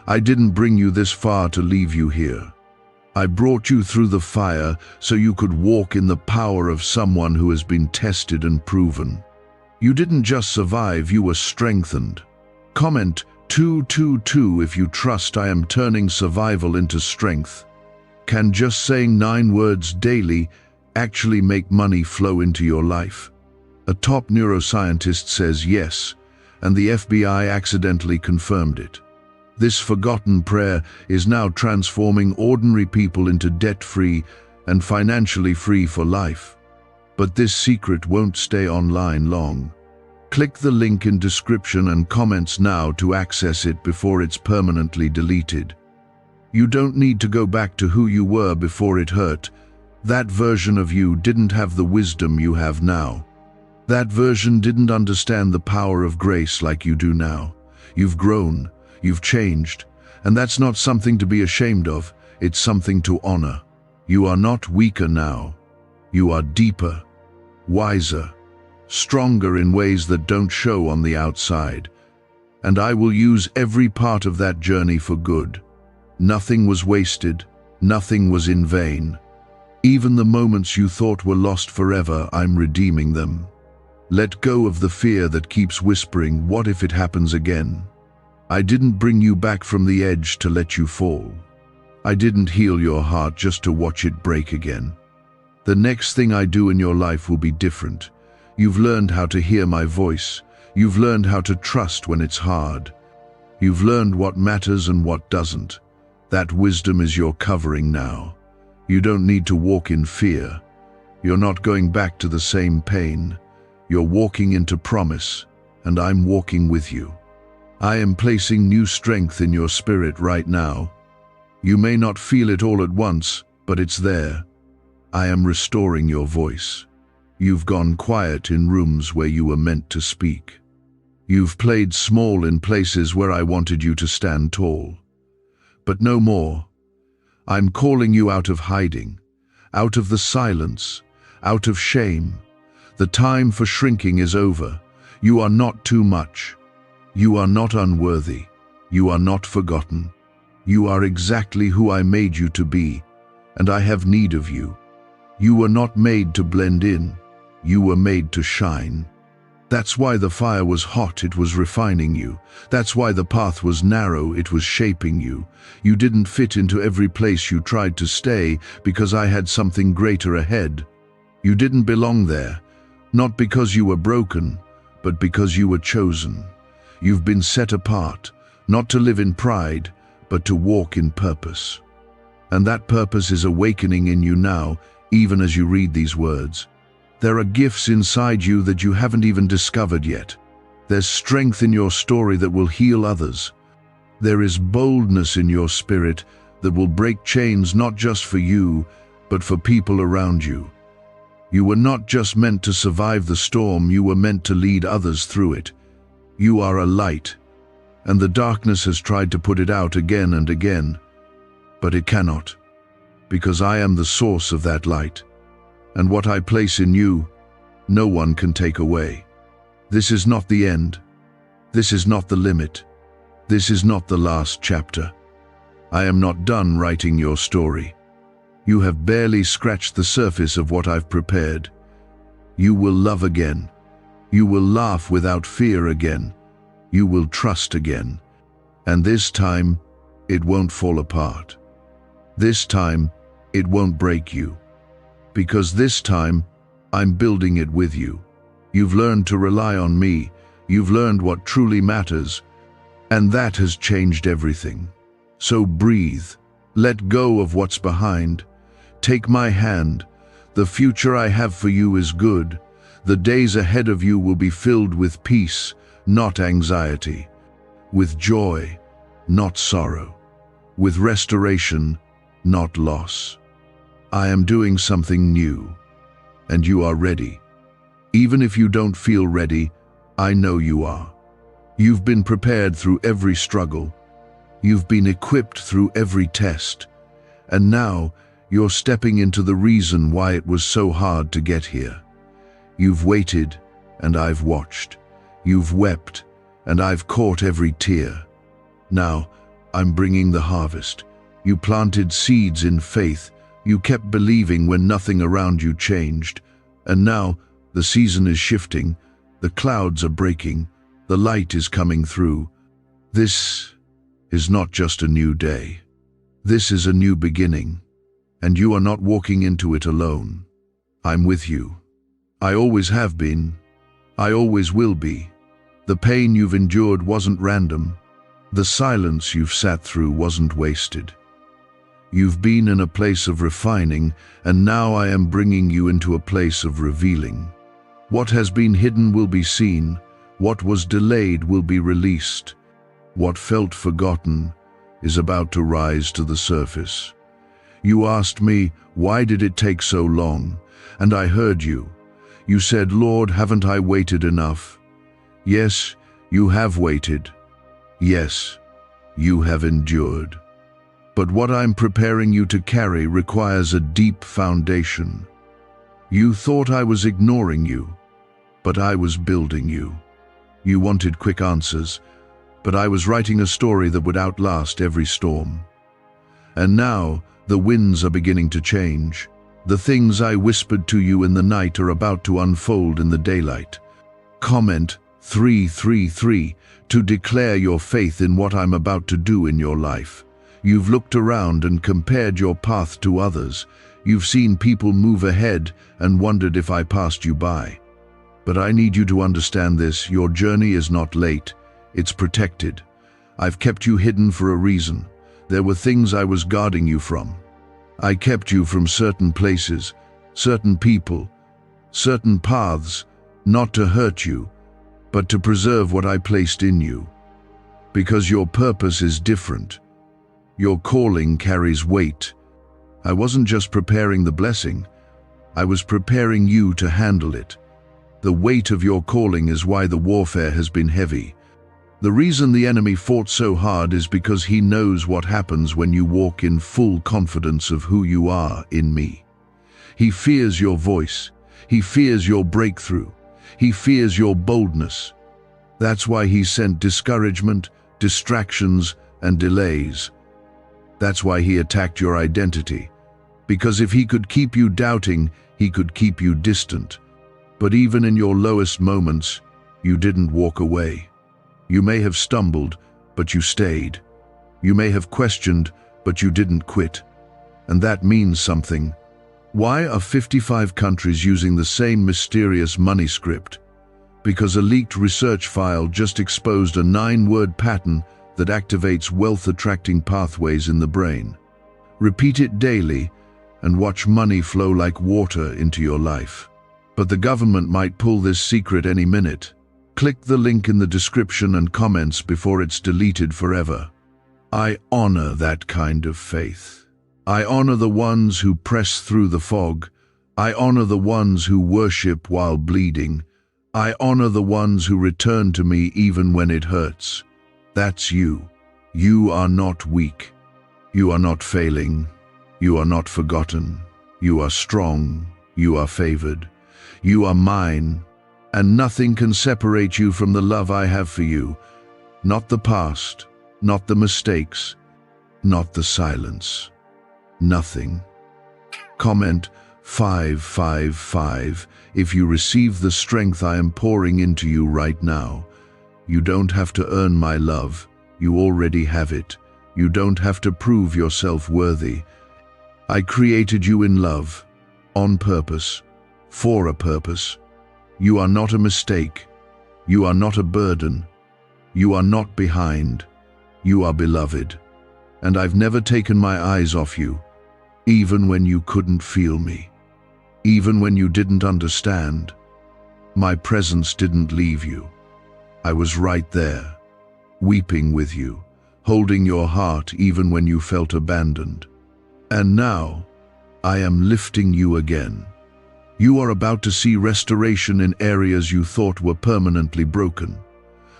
I didn't bring you this far to leave you here. I brought you through the fire so you could walk in the power of someone who has been tested and proven. You didn't just survive, you were strengthened. Comment 222 if you trust I am turning survival into strength. Can just saying 9 words daily actually make money flow into your life? A top neuroscientist says yes, and the FBI accidentally confirmed it. This forgotten prayer is now transforming ordinary people into debt-free and financially free for life. But this secret won't stay online long. Click the link in description and comments now to access it before it's permanently deleted. You don't need to go back to who you were before it hurt. That version of you didn't have the wisdom you have now. That version didn't understand the power of grace like you do now. You've grown. You've changed, and that's not something to be ashamed of, it's something to honor. You are not weaker now. You are deeper, wiser, stronger in ways that don't show on the outside. And I will use every part of that journey for good. Nothing was wasted, nothing was in vain. Even the moments you thought were lost forever, I'm redeeming them. Let go of the fear that keeps whispering, what if it happens again? I didn't bring you back from the edge to let you fall. I didn't heal your heart just to watch it break again. The next thing I do in your life will be different. You've learned how to hear my voice. You've learned how to trust when it's hard. You've learned what matters and what doesn't. That wisdom is your covering now. You don't need to walk in fear. You're not going back to the same pain. You're walking into promise, and I'm walking with you. I am placing new strength in your spirit right now. You may not feel it all at once, but it's there. I am restoring your voice. You've gone quiet in rooms where you were meant to speak. You've played small in places where I wanted you to stand tall. But no more. I'm calling you out of hiding, out of the silence, out of shame. The time for shrinking is over. You are not too much. You are not unworthy. You are not forgotten. You are exactly who I made you to be, and I have need of you. You were not made to blend in. You were made to shine. That's why the fire was hot, it was refining you. That's why the path was narrow, it was shaping you. You didn't fit into every place you tried to stay because I had something greater ahead. You didn't belong there, not because you were broken, but because you were chosen. You've been set apart, not to live in pride, but to walk in purpose. And that purpose is awakening in you now, even as you read these words. There are gifts inside you that you haven't even discovered yet. There's strength in your story that will heal others. There is boldness in your spirit that will break chains not just for you, but for people around you. You were not just meant to survive the storm, you were meant to lead others through it. You are a light, and the darkness has tried to put it out again and again, but it cannot, because I am the source of that light. And what I place in you, no one can take away. This is not the end. This is not the limit. This is not the last chapter. I am not done writing your story. You have barely scratched the surface of what I've prepared. You will love again. You will laugh without fear again. You will trust again. And this time, it won't fall apart. This time, it won't break you. Because this time, I'm building it with you. You've learned to rely on me. You've learned what truly matters. And that has changed everything. So breathe. Let go of what's behind. Take my hand. The future I have for you is good. The days ahead of you will be filled with peace, not anxiety. With joy, not sorrow. With restoration, not loss. I am doing something new, and you are ready. Even if you don't feel ready, I know you are. You've been prepared through every struggle. You've been equipped through every test. And now, you're stepping into the reason why it was so hard to get here. You've waited, and I've watched. You've wept, and I've caught every tear. Now, I'm bringing the harvest. You planted seeds in faith. You kept believing when nothing around you changed. And now, the season is shifting. The clouds are breaking. The light is coming through. This is not just a new day. This is a new beginning. And you are not walking into it alone. I'm with you. I always have been. I always will be. The pain you've endured wasn't random. The silence you've sat through wasn't wasted. You've been in a place of refining, and now I am bringing you into a place of revealing. What has been hidden will be seen. What was delayed will be released. What felt forgotten is about to rise to the surface. You asked me, why did it take so long? And I heard you. You said, Lord, haven't I waited enough? Yes, you have waited. Yes, you have endured. But what I'm preparing you to carry requires a deep foundation. You thought I was ignoring you, but I was building you. You wanted quick answers, but I was writing a story that would outlast every storm. And now, the winds are beginning to change. The things I whispered to you in the night are about to unfold in the daylight. Comment, 3:3:3, to declare your faith in what I'm about to do in your life. You've looked around and compared your path to others. You've seen people move ahead and wondered if I passed you by. But I need you to understand this: your journey is not late, it's protected. I've kept you hidden for a reason. There were things I was guarding you from. I kept you from certain places, certain people, certain paths, not to hurt you, but to preserve what I placed in you. Because your purpose is different. Your calling carries weight. I wasn't just preparing the blessing, I was preparing you to handle it. The weight of your calling is why the warfare has been heavy. The reason the enemy fought so hard is because he knows what happens when you walk in full confidence of who you are in me. He fears your voice. He fears your breakthrough. He fears your boldness. That's why he sent discouragement, distractions, and delays. That's why he attacked your identity. Because if he could keep you doubting, he could keep you distant. But even in your lowest moments, you didn't walk away. You may have stumbled, but you stayed. You may have questioned, but you didn't quit. And that means something. Why are 55 countries using the same mysterious money script? Because a leaked research file just exposed a 9-word pattern that activates wealth-attracting pathways in the brain. Repeat it daily and watch money flow like water into your life. But the government might pull this secret any minute. Click the link in the description and comments before it's deleted forever. I honor that kind of faith. I honor the ones who press through the fog. I honor the ones who worship while bleeding. I honor the ones who return to me even when it hurts. That's you. You are not weak. You are not failing. You are not forgotten. You are strong. You are favored. You are mine. And nothing can separate you from the love I have for you. Not the past, not the mistakes, not the silence. Nothing. Comment 555 if you receive the strength I am pouring into you right now. You don't have to earn my love. You already have it. You don't have to prove yourself worthy. I created you in love, on purpose, for a purpose. You are not a mistake. You are not a burden. You are not behind. You are beloved. And I've never taken my eyes off you, even when you couldn't feel me, even when you didn't understand. My presence didn't leave you. I was right there, weeping with you, holding your heart even when you felt abandoned. And now, I am lifting you again. You are about to see restoration in areas you thought were permanently broken.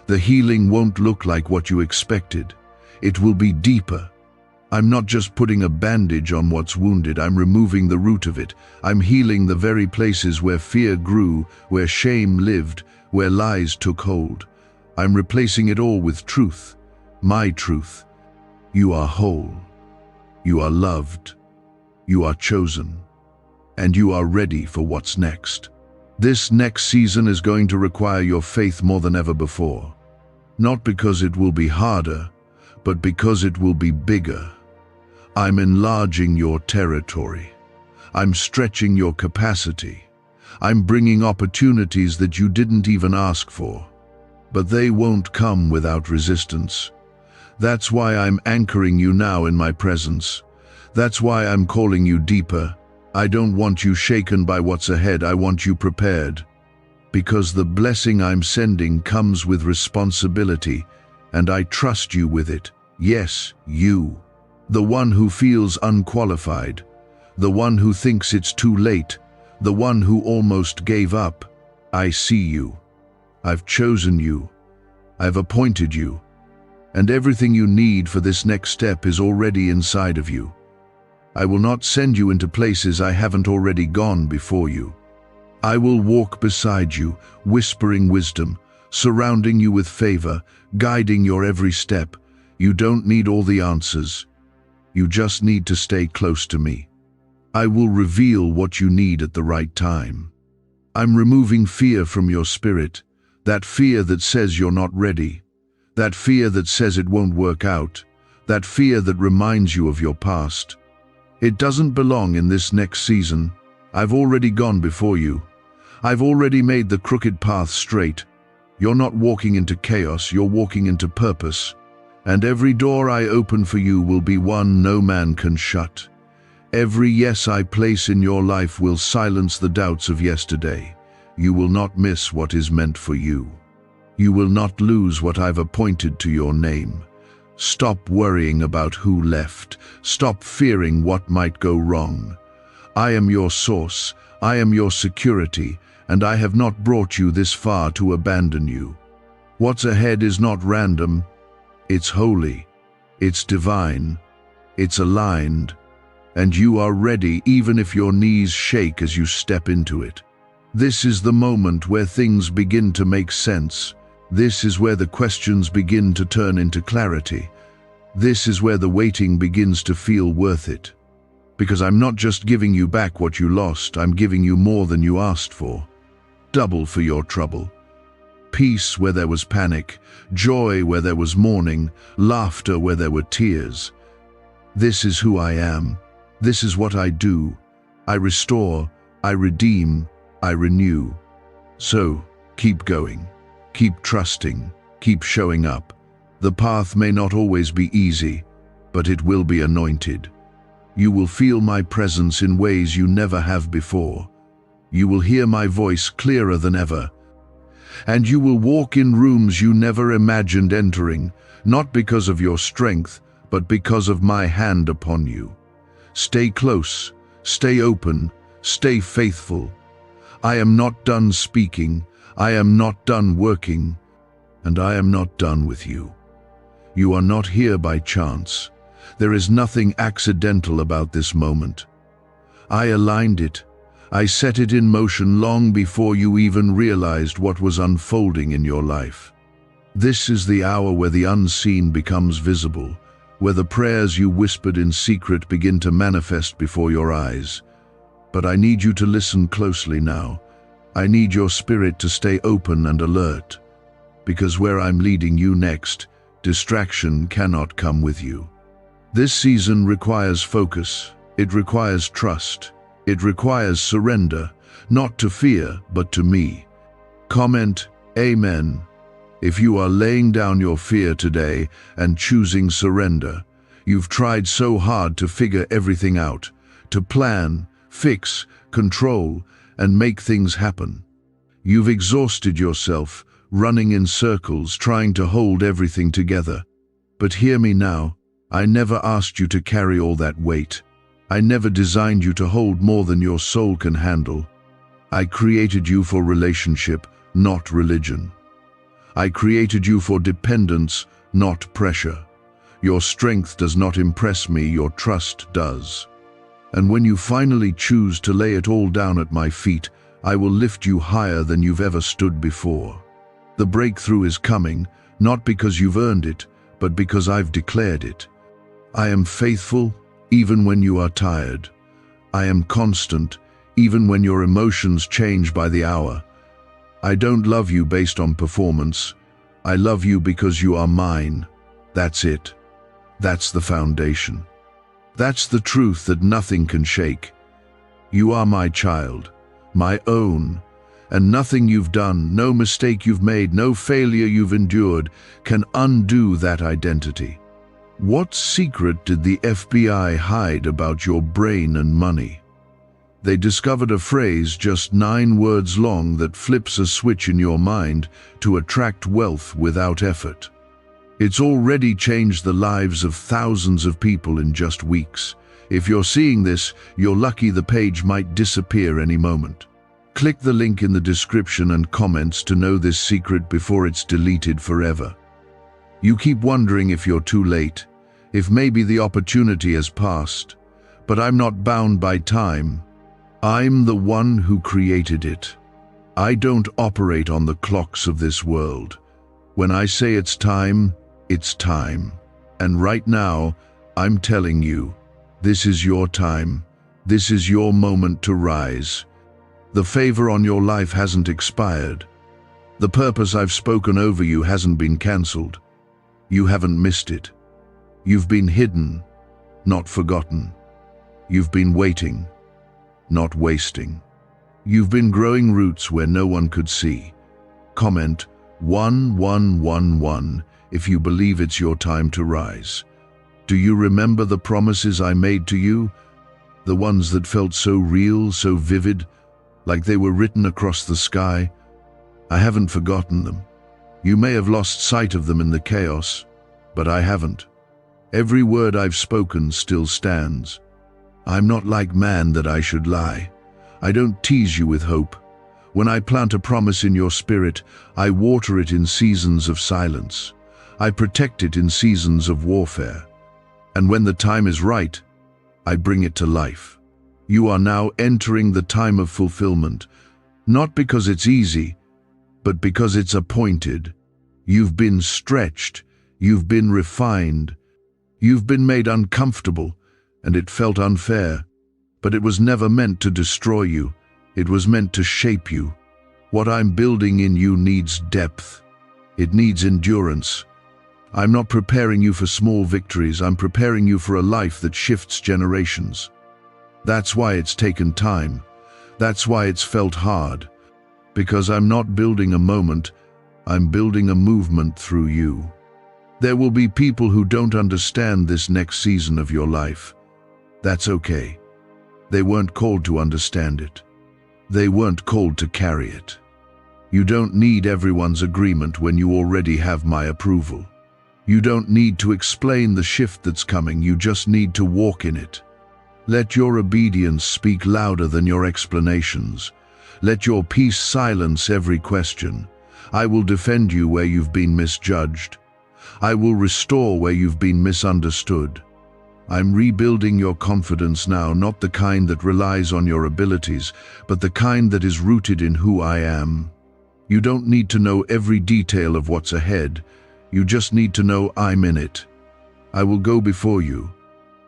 The healing won't look like what you expected. It will be deeper. I'm not just putting a bandage on what's wounded, I'm removing the root of it. I'm healing the very places where fear grew, where shame lived, where lies took hold. I'm replacing it all with truth, my truth. You are whole. You are loved. You are chosen. And you are ready for what's next. This next season is going to require your faith more than ever before. Not because it will be harder, but because it will be bigger. I'm enlarging your territory. I'm stretching your capacity. I'm bringing opportunities that you didn't even ask for. But they won't come without resistance. That's why I'm anchoring you now in my presence. That's why I'm calling you deeper. I don't want you shaken by what's ahead, I want you prepared. Because the blessing I'm sending comes with responsibility, and I trust you with it. Yes, you. The one who feels unqualified. The one who thinks it's too late. The one who almost gave up. I see you. I've chosen you. I've appointed you. And everything you need for this next step is already inside of you. I will not send you into places I haven't already gone before you. I will walk beside you, whispering wisdom, surrounding you with favor, guiding your every step. You don't need all the answers. You just need to stay close to me. I will reveal what you need at the right time. I'm removing fear from your spirit, That fear that says you're not ready. That fear that says it won't work out. That fear that reminds you of your past. It doesn't belong in this next season. I've already gone before you. I've already made the crooked path straight. You're not walking into chaos, you're walking into purpose. And every door I open for you will be one no man can shut. Every yes I place in your life will silence the doubts of yesterday. You will not miss what is meant for you. You will not lose what I've appointed to your name. Stop worrying about who left. Stop fearing what might go wrong. I am your source. I am your security, and I have not brought you this far to abandon you. What's ahead is not random. It's holy. It's divine. It's aligned. And you are ready even if your knees shake as you step into it. This is the moment where things begin to make sense. This is where the questions begin to turn into clarity. This is where the waiting begins to feel worth it. Because I'm not just giving you back what you lost, I'm giving you more than you asked for. Double for your trouble. Peace where there was panic, joy where there was mourning, laughter where there were tears. This is who I am. This is what I do. I restore, I redeem, I renew. So, keep going. Keep trusting. Keep showing up. The path may not always be easy, but it will be anointed. You will feel my presence in ways you never have before. You will hear my voice clearer than ever. And you will walk in rooms you never imagined entering, not because of your strength, but because of my hand upon you. Stay close, stay open, stay faithful. I am not done speaking, I am not done working, and I am not done with you. You are not here by chance. There is nothing accidental about this moment. I aligned it. I set it in motion long before you even realized what was unfolding in your life. This is the hour where the unseen becomes visible, where the prayers you whispered in secret begin to manifest before your eyes. But I need you to listen closely now. I need your spirit to stay open and alert, because where I'm leading you next, distraction cannot come with you. This season requires focus. It requires trust. It requires surrender, not to fear, but to me. Comment, Amen, if you are laying down your fear today and choosing surrender. You've tried so hard to figure everything out, to plan, fix, control, and make things happen. You've exhausted yourself, running in circles, trying to hold everything together. But hear me now. I never asked you to carry all that weight. I never designed you to hold more than your soul can handle. I created you for relationship, not religion. I created you for dependence, not pressure. Your strength does not impress me, your trust does. And when you finally choose to lay it all down at my feet, I will lift you higher than you've ever stood before. The breakthrough is coming, not because you've earned it, but because I've declared it. I am faithful, even when you are tired. I am constant, even when your emotions change by the hour. I don't love you based on performance. I love you because you are mine. That's it. That's the foundation. That's the truth that nothing can shake. You are my child, my own, and nothing you've done, no mistake you've made, no failure you've endured can undo that identity. What secret did the FBI hide about your brain and money? They discovered a phrase just 9 words long that flips a switch in your mind to attract wealth without effort. It's already changed the lives of thousands of people in just weeks. If you're seeing this, you're lucky. The page might disappear any moment. Click the link in the description and comments to know this secret before it's deleted forever. You keep wondering if you're too late, if maybe the opportunity has passed, but I'm not bound by time. I'm the one who created it. I don't operate on the clocks of this world. When I say it's time, it's time. And right now, I'm telling you, this is your time. This is your moment to rise. The favor on your life hasn't expired. The purpose I've spoken over you hasn't been cancelled. You haven't missed it. You've been hidden, not forgotten. You've been waiting, not wasting. You've been growing roots where no one could see. Comment 1111 if you believe it's your time to rise. Do you remember the promises I made to you? The ones that felt so real, so vivid, like they were written across the sky? I haven't forgotten them. You may have lost sight of them in the chaos, but I haven't. Every word I've spoken still stands. I'm not like man that I should lie. I don't tease you with hope. When I plant a promise in your spirit, I water it in seasons of silence. I protect it in seasons of warfare. And when the time is right, I bring it to life. You are now entering the time of fulfillment, not because it's easy, but because it's appointed. You've been stretched, you've been refined, you've been made uncomfortable, and it felt unfair. But it was never meant to destroy you. It was meant to shape you. What I'm building in you needs depth. It needs endurance. I'm not preparing you for small victories. I'm preparing you for a life that shifts generations. That's why it's taken time. That's why it's felt hard. Because I'm not building a moment, I'm building a movement through you. There will be people who don't understand this next season of your life. That's okay. They weren't called to understand it. They weren't called to carry it. You don't need everyone's agreement when you already have my approval. You don't need to explain the shift that's coming, you just need to walk in it. Let your obedience speak louder than your explanations. Let your peace silence every question. I will defend you where you've been misjudged. I will restore where you've been misunderstood. I'm rebuilding your confidence now, not the kind that relies on your abilities, but the kind that is rooted in who I am. You don't need to know every detail of what's ahead. You just need to know I'm in it. I will go before you.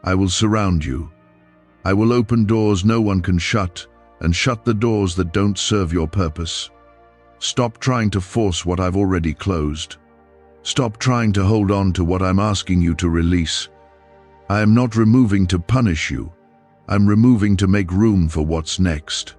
I will surround you. I will open doors no one can shut, and shut the doors that don't serve your purpose. Stop trying to force what I've already closed. Stop trying to hold on to what I'm asking you to release. I am not removing to punish you. I'm removing to make room for what's next.